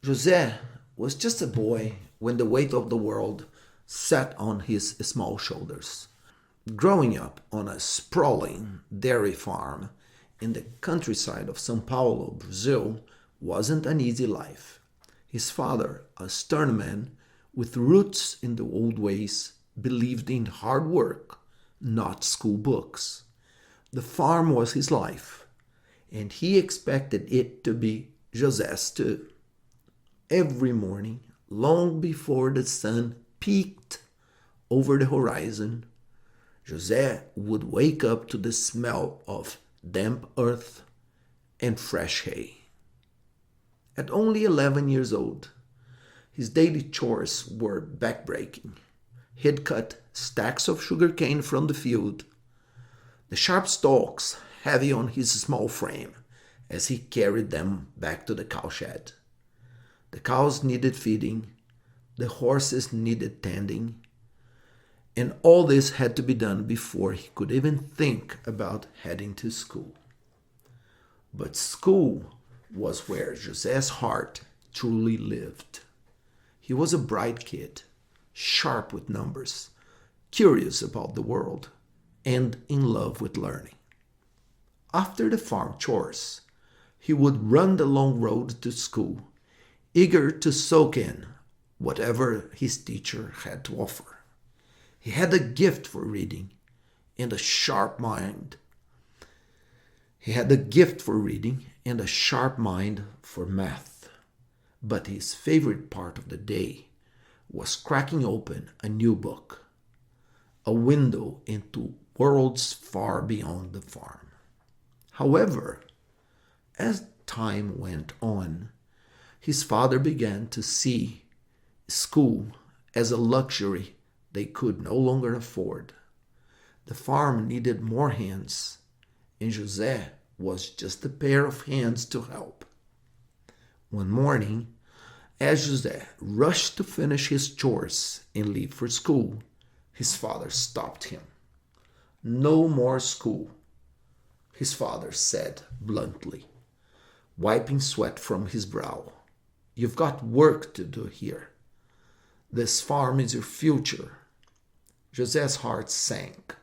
José was just a boy when the weight of the world sat on his small shoulders. Growing up on a sprawling dairy farm in the countryside of São Paulo, Brazil, wasn't an easy life. His father, a stern man with roots in the old ways, believed in hard work, not school books. The farm was his life, and he expected it to be José's too. Every morning, long before the sun peaked over the horizon, José would wake up to the smell of damp earth and fresh hay. At only 11 years old, his daily chores were backbreaking. He'd cut stacks of sugar cane from the field, the sharp stalks heavy on his small frame as he carried them back to the cowshed. The cows needed feeding, the horses needed tending, and all this had to be done before he could even think about heading to school. But school was where José's heart truly lived. He was a bright kid, sharp with numbers, curious about the world, and in love with learning. After the farm chores, he would run the long road to school, eager to soak in whatever his teacher had to offer. He had a gift for reading and a sharp mind. He had a gift for reading and a sharp mind for math. But his favorite part of the day was cracking open a new book, a window into worlds far beyond the farm. However, as time went on, his father began to see school as a luxury they could no longer afford. The farm needed more hands, and José was just a pair of hands to help. One morning, as José rushed to finish his chores and leave for school, his father stopped him. "No more school," his father said bluntly, wiping sweat from his brow. "You've got work to do here. This farm is your future." José's heart sank.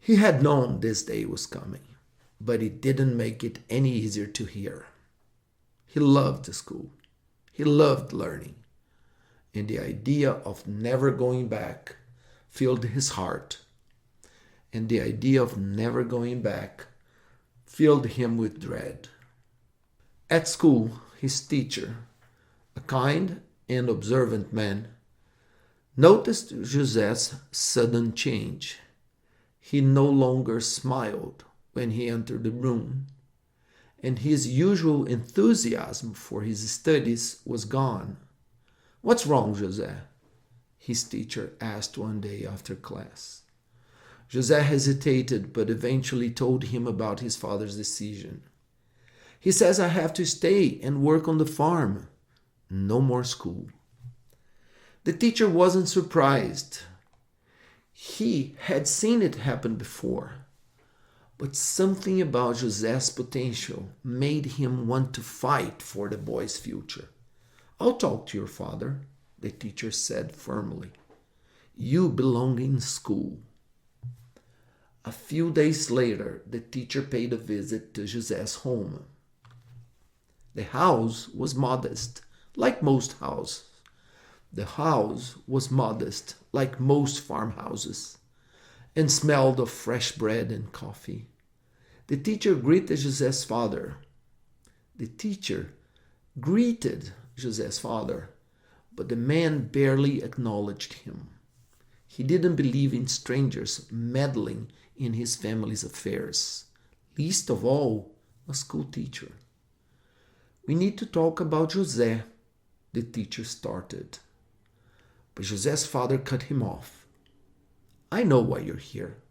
He had known this day was coming, but it didn't make it any easier to hear. He loved the school. He loved learning. And the idea of never going back filled his heart. And the idea of never going back filled him with dread. At school, his teacher, a kind and observant man, noticed José's sudden change. He no longer smiled when he entered the room, and his usual enthusiasm for his studies was gone. "What's wrong, José?" his teacher asked one day after class. José hesitated, but eventually told him about his father's decision. "He says I have to stay and work on the farm. No more school." The teacher wasn't surprised. He had seen it happen before. But something about José's potential made him want to fight for the boy's future. "I'll talk to your father," the teacher said firmly. "You belong in school." A few days later, the teacher paid a visit to José's home. The house was modest, like most houses. The house was modest, like most farmhouses, and smelled of fresh bread and coffee. The teacher greeted José's father. But the man barely acknowledged him. He didn't believe in strangers meddling in his family's affairs, least of all a school teacher. "We need to talk about José," the teacher started. But José's father cut him off. "I know why you're here,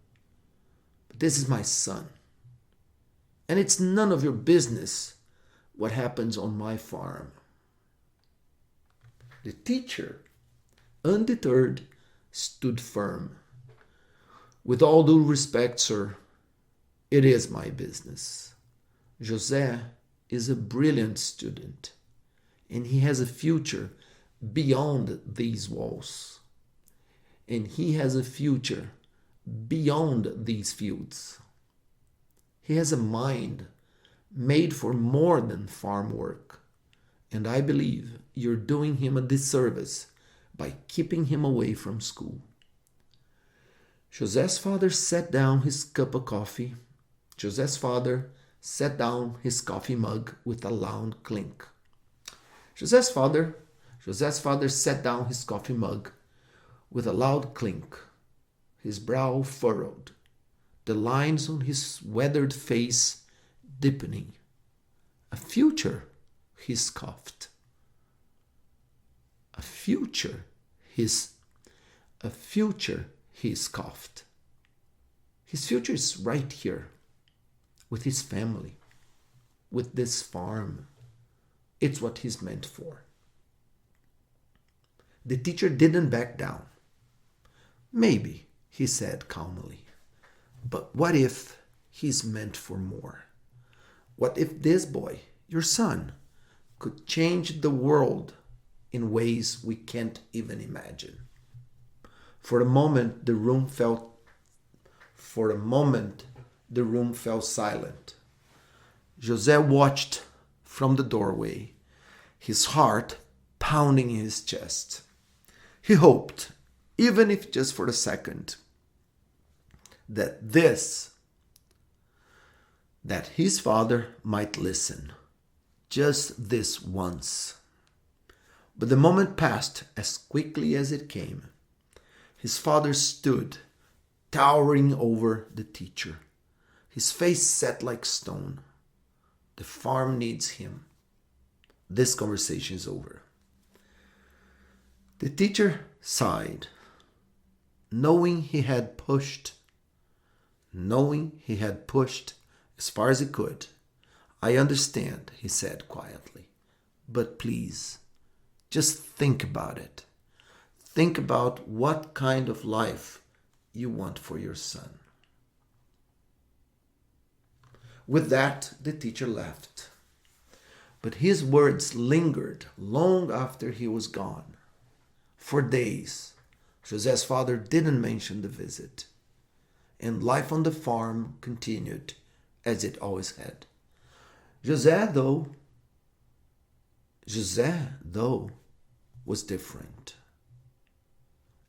but this is my son, and it's none of your business what happens on my farm." The teacher, undeterred, stood firm. "With all due respect, sir, it is my business. José is a brilliant student. and he has a future beyond these walls. And he has a future beyond these fields. He has a mind made for more than farm work. And I believe you're doing him a disservice by keeping him away from school. José's father set down his cup of coffee. José's father set down his coffee mug with a loud clink. José's father set down his coffee mug with a loud clink, his brow furrowed, the lines on his weathered face deepening. A future, he scoffed. A future, he scoffed. His future is right here, with his family, with this farm. It's what he's meant for. The teacher didn't back down. Maybe, he said calmly, but what if he's meant for more? What if this boy, your son, could change the world in ways we can't even imagine? For a moment, the room fell silent. José watched from the doorway, his heart pounding in his chest. He hoped, even if just for a second, that his father might listen, just this once. But the moment passed as quickly as it came. His father stood, towering over the teacher, his face set like stone. The farm needs him. This conversation is over. The teacher sighed, knowing he had pushed as far as he could. I understand, he said quietly, but please, just think about it. Think about what kind of life you want for your son. With that, the teacher left. But his words lingered long after he was gone. For days, José's father didn't mention the visit, and life on the farm continued as it always had. José, though, was different.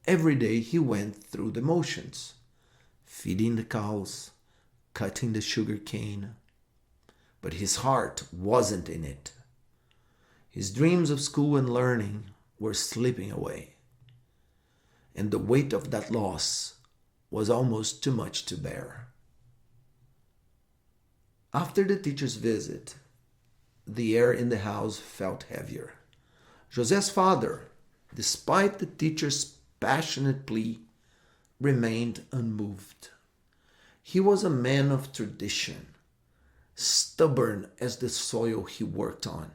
Every day he went through the motions, feeding the cows, cutting the sugar cane, but his heart wasn't in it. His dreams of school and learning were slipping away, and the weight of that loss was almost too much to bear. After the teacher's visit, the air in the house felt heavier. José's father, despite the teacher's passionate plea, remained unmoved. He was a man of tradition, stubborn as the soil he worked on,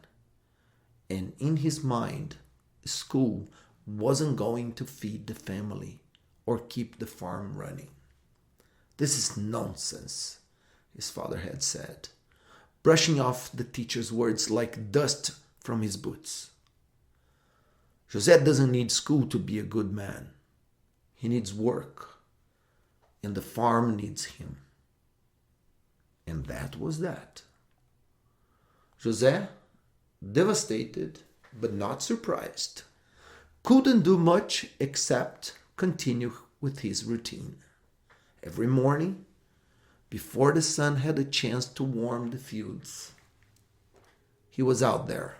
and in his mind, school wasn't going to feed the family or keep the farm running. This is nonsense, his father had said, brushing off the teacher's words like dust from his boots. José doesn't need school to be a good man. He needs work, and the farm needs him. And that was that. José, devastated but not surprised, couldn't do much except continue with his routine. Every morning, before the sun had a chance to warm the fields, he was out there,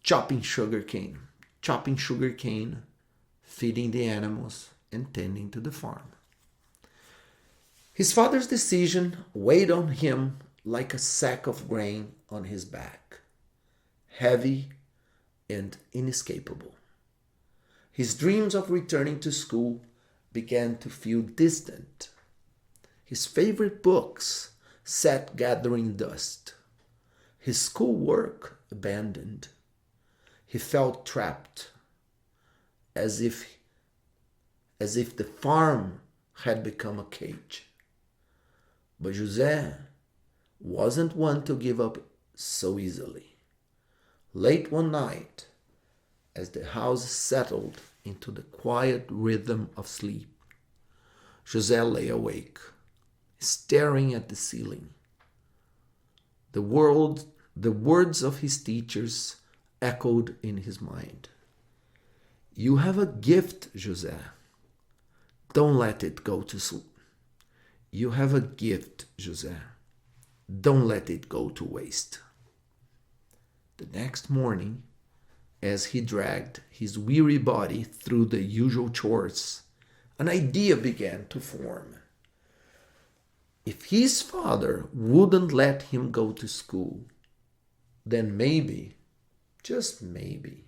chopping sugarcane, feeding the animals, and tending to the farm. His father's decision weighed on him like a sack of grain on his back, heavy and inescapable. His dreams of returning to school began to feel distant. His favorite books sat gathering dust. His schoolwork abandoned. He felt trapped, as if the farm had become a cage. But José wasn't one to give up so easily. Late one night, as the house settled into the quiet rhythm of sleep, José lay awake, staring at the ceiling. The words of his teachers echoed in his mind. You have a gift, José. Don't let it go to sleep. You have a gift, José. Don't let it go to waste. The next morning, as he dragged his weary body through the usual chores, an idea began to form. If his father wouldn't let him go to school, then maybe, just maybe,